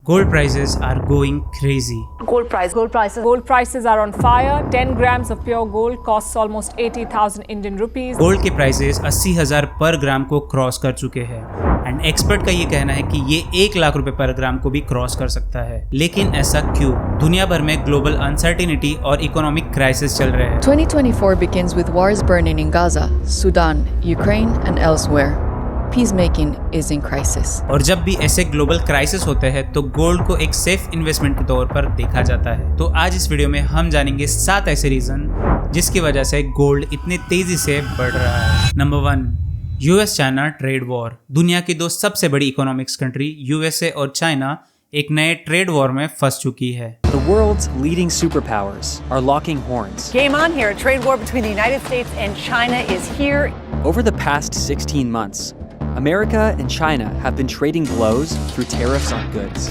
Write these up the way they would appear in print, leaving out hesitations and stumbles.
Gold prices are going crazy. Gold prices are on fire. 10 grams of pure gold costs almost 80,000 Indian rupees. Gold के prices 80,000 पर ग्राम को cross कर चुके हैं and expert का ये कहना है कि ये 1 लाख रुपए पर ग्राम को भी क्रॉस कर सकता है। लेकिन ऐसा क्यों? दुनिया भर में ग्लोबल अनसर्टेनिटी और इकोनॉमिक क्राइसिस चल रहे हैं। 2024 begins with wars burning in Gaza, Sudan, Ukraine and elsewhere. Peacemaking is in crisis. और जब भी ऐसे ग्लोबल क्राइसिस होते हैं तो गोल्ड को एक सेफ इन्वेस्टमेंट के तौर पर देखा जाता है। तो आज इस वीडियो में हम जानेंगे 7 ऐसे रीजन जिसकी वजह से गोल्ड इतनी तेजी से बढ़ रहा है। Number 1, US China trade war. दुनिया की 2 सबसे बड़ी इकोनॉमिक्स कंट्री यूएसए और चाइना एक नए ट्रेड वॉर में फंस चुकी है। The world's leading superpowers are locking horns. Game on here. A trade war between the United States and China is here. Over the past 16 months, America and China have been trading blows through tariffs on goods.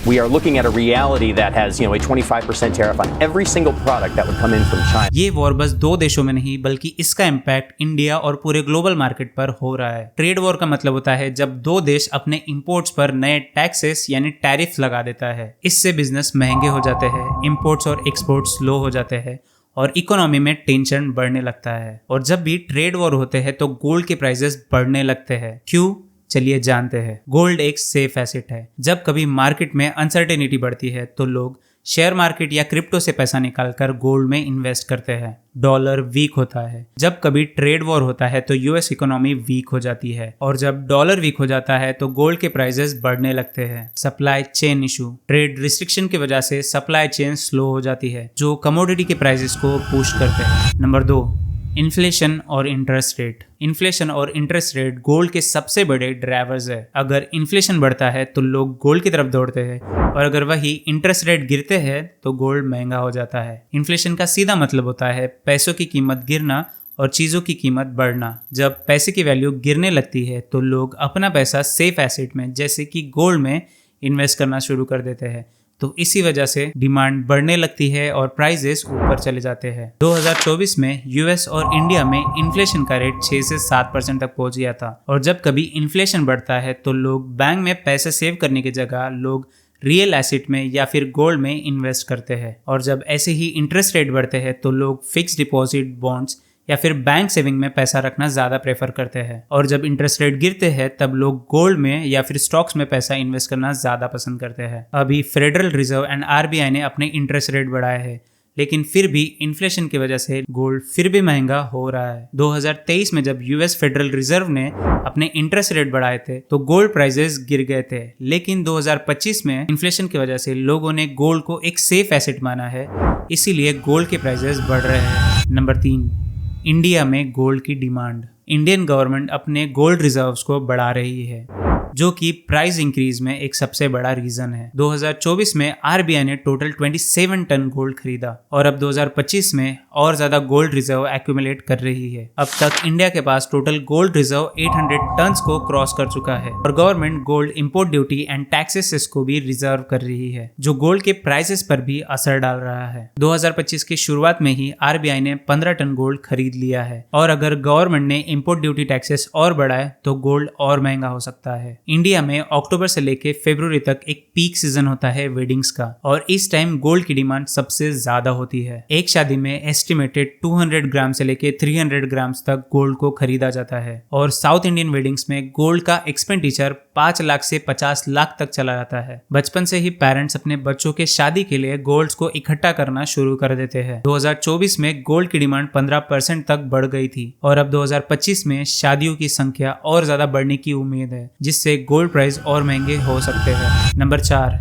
We are looking at a reality that has, a 25% tariff on every single product that would come in from China. ये war बस 2 देशों में नहीं बल्कि इसका impact India और पूरे global market पर हो रहा है। ट्रेड वॉर का मतलब होता है जब 2 देश अपने इंपोर्ट्स पर नए टैक्सेस यानी टैरिफ लगा देता है। इससे बिजनेस महंगे हो जाते हैं, इंपोर्ट्स और एक्सपोर्ट्स लो हो जाते हैं और इकोनॉमी में टेंशन बढ़ने लगता है। और जब भी ट्रेड वॉर होते हैं तो गोल्ड के प्राइसेस बढ़ने लगते हैं। क्यों? चलिए जानते हैं। गोल्ड एक सेफ एसेट है। जब कभी मार्केट में अनसर्टेनिटी बढ़ती है तो लोग शेयर मार्केट या क्रिप्टो से पैसा निकालकर गोल्ड में इन्वेस्ट करते हैं। डॉलर वीक होता है। जब कभी ट्रेड वॉर होता है तो यूएस इकोनॉमी वीक हो जाती है और जब डॉलर वीक हो जाता है तो गोल्ड के प्राइसेस बढ़ने लगते हैं। Supply chain issue. Trade restriction की वजह से सप्लाई चेन स्लो हो जाती है जो कमोडिटी के प्राइसेस को पुश करते हैं। नंबर 2, इन्फ्लेशन और इंटरेस्ट रेट। इन्फ्लेशन और इंटरेस्ट रेट गोल्ड के सबसे बड़े ड्राइवर्स है। अगर इन्फ्लेशन बढ़ता है तो लोग गोल्ड की तरफ दौड़ते हैं और अगर वही इंटरेस्ट रेट गिरते हैं तो गोल्ड महंगा हो जाता है। इन्फ्लेशन का सीधा मतलब होता है पैसों की कीमत गिरना और चीज़ों की कीमत बढ़ना। जब पैसे की वैल्यू गिरने लगती है तो लोग अपना पैसा सेफ एसेट में जैसे कि गोल्ड में इन्वेस्ट करना शुरू कर देते हैं। तो इसी वजह से डिमांड बढ़ने लगती है और प्राइसेस ऊपर चले जाते हैं। 2024 में यूएस और इंडिया में इन्फ्लेशन का रेट 6 से 7% तक पहुंच गया था। और जब कभी इन्फ्लेशन बढ़ता है तो लोग बैंक में पैसे सेव करने की जगह लोग रियल एसेट में या फिर गोल्ड में इन्वेस्ट करते हैं। और जब ऐसे ही इंटरेस्ट रेट बढ़ते हैं तो लोग फिक्स डिपॉजिट, बॉन्ड्स या फिर बैंक सेविंग में पैसा रखना ज़्यादा प्रेफर करते हैं। और जब इंटरेस्ट रेट गिरते हैं तब लोग गोल्ड में या फिर स्टॉक्स में पैसा इन्वेस्ट करना ज़्यादा पसंद करते हैं। अभी फेडरल रिजर्व एंड आरबीआई ने अपने इंटरेस्ट रेट बढ़ाए हैं लेकिन फिर भी इन्फ्लेशन की वजह से गोल्ड फिर भी महंगा हो रहा है। 2023 में जब यूएस फेडरल रिजर्व ने अपने इंटरेस्ट रेट बढ़ाए थे तो गोल्ड प्राइसेस गिर गए थे। लेकिन 2025 में इन्फ्लेशन की वजह से लोगों ने गोल्ड को एक सेफ एसेट माना है, इसीलिए गोल्ड के प्राइसेस बढ़ रहे हैं। नंबर 3, इंडिया में गोल्ड की डिमांड। इंडियन गवर्नमेंट अपने गोल्ड रिजर्व्स को बढ़ा रही है जो कि प्राइस इंक्रीज में एक सबसे बड़ा रीजन है। 2024 में आरबीआई ने टोटल 27 टन गोल्ड खरीदा और अब 2025 में और ज्यादा गोल्ड रिजर्व एक्यूमुलेट कर रही है। अब तक इंडिया के पास टोटल गोल्ड रिजर्व 800 टन को क्रॉस कर चुका है और government gold import duty and taxes को भी रिजर्व कर रही है जो गोल्ड के प्राइसेस पर भी असर डाल रहा है। 2025 की शुरुआत में ही आरबीआई ने 15 टन गोल्ड खरीद लिया है और अगर गवर्नमेंट ने इंपोर्ट ड्यूटी टैक्सेस और बढ़ाए तो गोल्ड और महंगा हो सकता है। इंडिया में अक्टूबर से लेके फरवरी तक एक पीक सीजन होता है वेडिंग्स का और इस टाइम गोल्ड की डिमांड सबसे ज्यादा होती है। एक शादी में एस्टिमेटेड 200 ग्राम से लेके 300 ग्राम तक गोल्ड को खरीदा जाता है और साउथ इंडियन वेडिंग्स में गोल्ड का एक्सपेंडिचर 5 लाख से 50 लाख तक चला जाता है। बचपन से ही पेरेंट्स अपने बच्चों के शादी के लिए गोल्ड को इकट्ठा करना शुरू कर देते हैं। 2024 में गोल्ड की डिमांड 15% तक बढ़ गई थी और अब 2025 में शादियों की संख्या और ज्यादा बढ़ने की उम्मीद है जिससे गोल्ड प्राइस और महंगे हो सकते हैं। नंबर 4,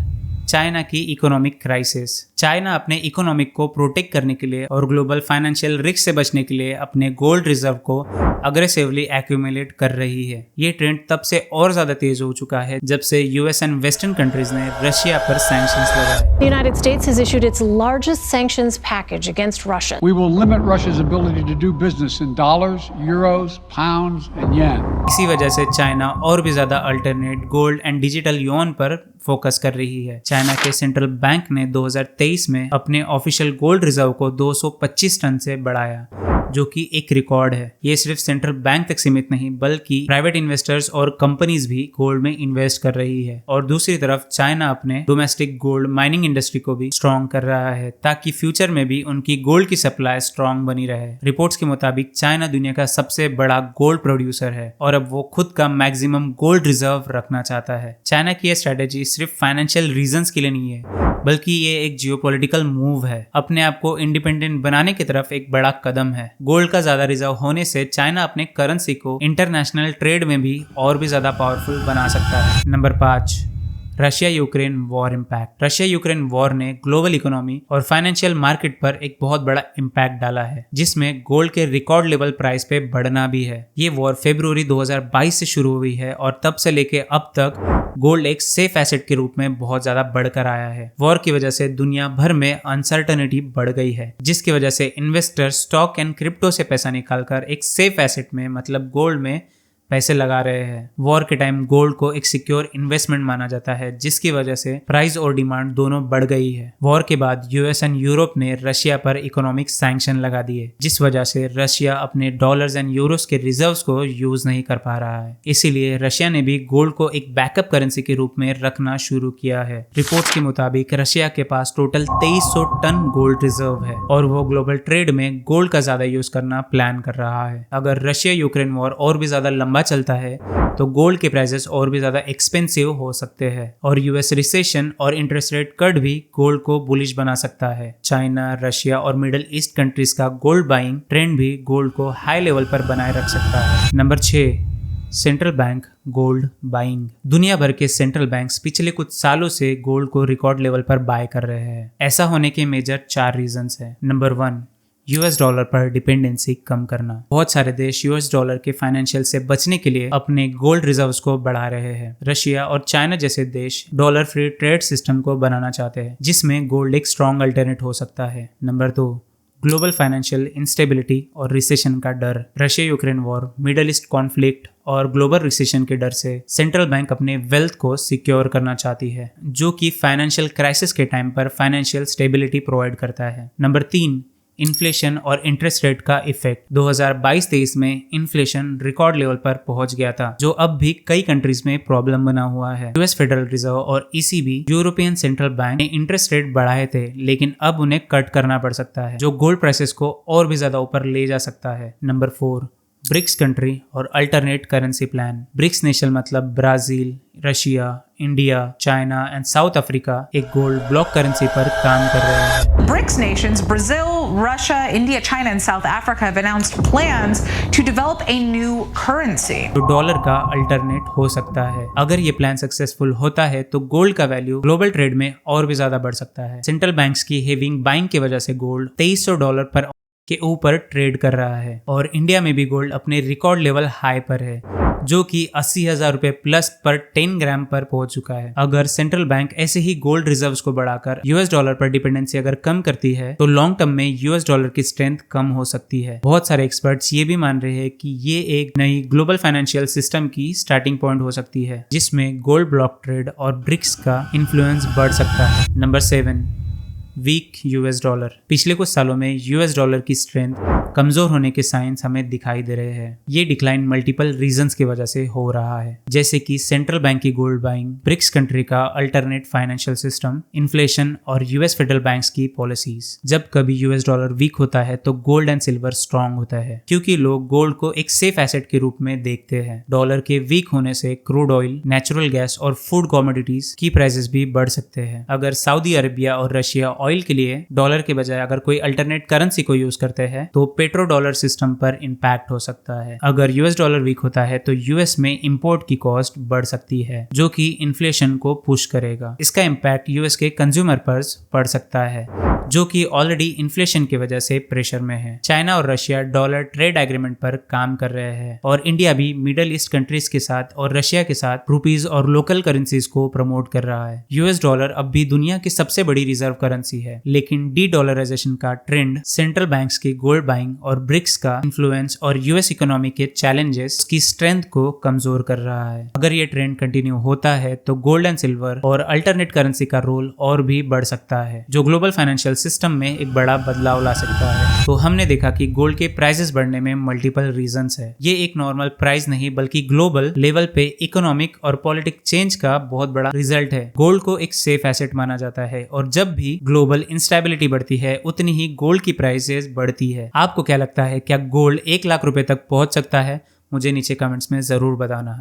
चाइना की इकोनॉमिक क्राइसिस। चाइना अपने इकोनॉमिक को प्रोटेक्ट करने के लिए और ग्लोबल फाइनेंशियल रिस्क से बचने के लिए अपने गोल्ड रिजर्व को अग्रेसिवली एक्यूमुलेट कर रही है। ये ट्रेंड तब से और ज्यादा तेज हो चुका है जब से यूएस एंड वेस्टर्न कंट्रीज ने रशिया पर सैंक्शंस लगाए। The United States has issued its largest sanctions package against Russia. We will limit Russia's ability to do business in dollars, euros, pounds and yen. इसी वजह से China और भी ज्यादा alternate gold and digital yuan पर focus कर रही है। चाइना के सेंट्रल बैंक ने 2023 में अपने ऑफिशियल गोल्ड रिजर्व को 225 टन से बढ़ाया जो कि एक रिकॉर्ड है। ये सिर्फ सेंट्रल बैंक तक सीमित नहीं बल्कि प्राइवेट इन्वेस्टर्स और कंपनीज भी गोल्ड में इन्वेस्ट कर रही है। और दूसरी तरफ चाइना अपने डोमेस्टिक गोल्ड माइनिंग इंडस्ट्री को भी स्ट्रॉन्ग कर रहा है ताकि फ्यूचर में भी उनकी गोल्ड की सप्लाई स्ट्रॉन्ग बनी रहे। रिपोर्ट्स के मुताबिक चाइना दुनिया का सबसे बड़ा गोल्ड प्रोड्यूसर है और अब वो खुद का मैक्सिमम गोल्ड रिजर्व रखना चाहता है। चाइना की यह स्ट्रेटेजी सिर्फ फाइनेंशियल रीजंस के लिए नहीं है बल्कि ये एक जियोपॉलिटिकल मूव है, अपने आप को इंडिपेंडेंट बनाने की तरफ एक बड़ा कदम है। गोल्ड का ज्यादा रिजर्व होने से चाइना अपने करेंसी को इंटरनेशनल ट्रेड में भी और भी ज्यादा पावरफुल बना सकता है। Number 5, Russia Ukraine war impact. Russia Ukraine war ने ग्लोबल इकोनॉमी और फाइनेंशियल मार्केट पर एक बहुत बड़ा इम्पैक्ट डाला है, जिसमें गोल्ड के रिकॉर्ड लेवल प्राइस पे बढ़ना भी है। ये वॉर फरवरी 2022 से शुरू हुई है और तब से लेके अब तक गोल्ड एक सेफ एसेट के रूप में बहुत ज्यादा बढ़कर आया है। वॉर की वजह से दुनिया भर में अनसर्टनिटी बढ़ गई है, जिसकी वजह से इन्वेस्टर स्टॉक एंड क्रिप्टो से पैसा निकालकर एक सेफ एसेट में मतलब गोल्ड में पैसे लगा रहे हैं। वॉर के टाइम गोल्ड को एक सिक्योर इन्वेस्टमेंट माना जाता है, जिसकी वजह से प्राइस और डिमांड दोनों बढ़ गई है। वॉर के बाद यूएस एंड यूरोप ने रशिया पर इकोनॉमिक सैंक्शन लगा दिए, जिस वजह से रशिया अपने डॉलर्स एंड यूरोस के रिजर्व्स को यूज नहीं कर पा रहा है। इसीलिए रशिया ने भी गोल्ड को एक बैकअप करेंसी के रूप में रखना शुरू किया है। रिपोर्ट्स के मुताबिक रशिया के पास टोटल 2300 टन गोल्ड रिजर्व है और वो ग्लोबल ट्रेड में गोल्ड का ज्यादा यूज करना प्लान कर रहा है। अगर रशिया यूक्रेन वॉर और भी ज्यादा लंबा चलता है तो गोल्ड के प्राइसेस और भी ज्यादा एक्सपेंसिव हो सकते हैं और यूएस रिसेशन और इंटरेस्ट रेट कट भी गोल्ड को बुलिश बना सकता है। चाइना, रशिया और मिडिल ईस्ट कंट्रीज का गोल्ड बाइंग ट्रेंड भी गोल्ड को हाई लेवल पर बनाए रख सकता है। Number 6, central bank gold buying. दुनिया भर के सेंट्रल बैंक्स पिछले कुछ सालों से गोल्ड को रिकॉर्ड लेवल पर बाय कर रहे हैं। ऐसा होने के मेजर 4 रीजंस हैं। नंबर 1, यूएस डॉलर पर डिपेंडेंसी कम करना। बहुत सारे देश यूएस डॉलर के फाइनेंशियल से बचने के लिए अपने गोल्ड रिजर्व्स को बढ़ा रहे हैं। रशिया और चाइना जैसे देश डॉलर फ्री ट्रेड सिस्टम को बनाना चाहते हैं, जिसमें गोल्ड एक स्ट्रॉन्ग अल्टरनेट हो सकता है। नंबर 2, ग्लोबल फाइनेंशियल इंस्टेबिलिटी और रिसेशन का डर। Russia Ukraine war, middle east conflict और ग्लोबल रिसेशन के डर से सेंट्रल बैंक अपने वेल्थ को सिक्योर करना चाहती है, जो कि फाइनेंशियल क्राइसिस के टाइम पर फाइनेंशियल स्टेबिलिटी प्रोवाइड करता है। नंबर 3, इन्फ्लेशन और इंटरेस्ट रेट का इफेक्ट। 2022-23 में इन्फ्लेशन रिकॉर्ड लेवल पर पहुंच गया था, जो अब भी कई कंट्रीज में प्रॉब्लम बना हुआ है। यूएस फेडरल रिजर्व और ईसीबी, यूरोपियन सेंट्रल बैंक ने इंटरेस्ट रेट बढ़ाए थे, लेकिन अब उन्हें कट करना पड़ सकता है, जो गोल्ड प्राइसेस को और भी ज्यादा ऊपर ले जा सकता है। नंबर 4, ब्रिक्स कंट्री और alternate currency plan. BRICS nation मतलब Brazil, Russia, India, China and South Africa एक गोल्ड ब्लॉक करेंसी पर काम कर रहे हैं। BRICS nations, Brazil, Russia, India, China and South Africa have announced plans to develop a new currency. तो dollar का alternate हो सकता है। अगर ये प्लान सक्सेसफुल होता है तो गोल्ड का वैल्यू ग्लोबल ट्रेड में और भी ज्यादा बढ़ सकता है। सेंट्रल बैंक्स की हेविंग बाइंग की वजह से गोल्ड $2300 पर के ऊपर ट्रेड कर रहा है और इंडिया में भी गोल्ड अपने रिकॉर्ड लेवल हाई पर है, जो कि 80,000 रुपए प्लस पर 10 ग्राम पर पहुंच चुका है। अगर सेंट्रल बैंक ऐसे ही गोल्ड रिजर्व्स को बढ़ाकर यूएस डॉलर पर डिपेंडेंसी अगर कम करती है तो लॉन्ग टर्म में यूएस डॉलर की स्ट्रेंथ कम हो सकती है। बहुत सारे एक्सपर्ट्स ये भी मान रहे हैं कि ये एक नई ग्लोबल फाइनेंशियल सिस्टम की स्टार्टिंग पॉइंट हो सकती है, जिसमें गोल्ड ब्लॉक ट्रेड और ब्रिक्स का इन्फ्लुएंस बढ़ सकता है। Number 7, weak US dollar. पिछले कुछ सालों में यूएस डॉलर की स्ट्रेंथ कमजोर होने के साइंस हमें दिखाई दे रहे हैं। ये डिक्लाइन मल्टीपल रीजंस की वजह से हो रहा है, जैसे कि सेंट्रल बैंक की गोल्ड बाइंग, ब्रिक्स कंट्री का अल्टरनेट फाइनेंशियल सिस्टम, इन्फ्लेशन और यूएस फेडरल बैंक्स की पॉलिसीज। जब कभी यूएस डॉलर वीक होता है तो गोल्ड एंड सिल्वर स्ट्रांग होता है, क्योंकि लोग गोल्ड को एक सेफ एसेट के रूप में देखते हैं। डॉलर के वीक होने से क्रूड ऑयल, नेचुरल गैस और फूड कमोडिटीज की प्राइसेस भी बढ़ सकते हैं। अगर सऊदी अरेबिया और रशिया ऑयल के लिए डॉलर के बजाय अगर कोई अल्टरनेट करेंसी को यूज करते हैं तो पेट्रो डॉलर सिस्टम पर इंपैक्ट हो सकता है। अगर यूएस डॉलर वीक होता है तो यूएस में इंपोर्ट की कॉस्ट बढ़ सकती है, जो कि इन्फ्लेशन को पुश करेगा। इसका इंपैक्ट यूएस के कंज्यूमर पर पड़ सकता है, जो कि ऑलरेडी इन्फ्लेशन की वजह से प्रेशर में है। चाइना और रशिया डॉलर ट्रेड एग्रीमेंट पर काम कर रहे हैं और इंडिया भी मिडिल ईस्ट कंट्रीज के साथ और रशिया के साथ रुपीज और लोकल करेंसीज को प्रमोट कर रहा है। यूएस डॉलर अब भी दुनिया की सबसे बड़ी रिजर्व करेंसी है, लेकिन डी डॉलराइजेशन का ट्रेंड, सेंट्रल बैंक्स की गोल्ड बाइंग और ब्रिक्स का इन्फ्लुएंस और यूएस इकोनॉमी के चैलेंजेस की स्ट्रेंथ को कमजोर कर रहा है। अगर ये ट्रेंड कंटिन्यू होता है तो गोल्ड एंड सिल्वर और अल्टरनेट करेंसी का रोल और भी बढ़ सकता है, जो ग्लोबल फाइनेंशियल सिस्टम में एक बड़ा बदलाव ला सकता है। तो हमने देखा कि गोल्ड के प्राइसेस बढ़ने में मल्टीपल रीजंस है। ये एक नॉर्मल प्राइस नहीं बल्कि ग्लोबल लेवल पे इकोनॉमिक और पॉलिटिक चेंज का बहुत बड़ा रिजल्ट है। गोल्ड को एक सेफ एसेट माना जाता है और जब भी ग्लोबल इंस्टेबिलिटी बढ़ती है उतनी ही गोल्ड की प्राइसेस बढ़ती है। आपको क्या लगता है, क्या गोल्ड 1 लाख रुपए तक पहुंच सकता है? मुझे नीचे कमेंट्स में जरूर बताना है।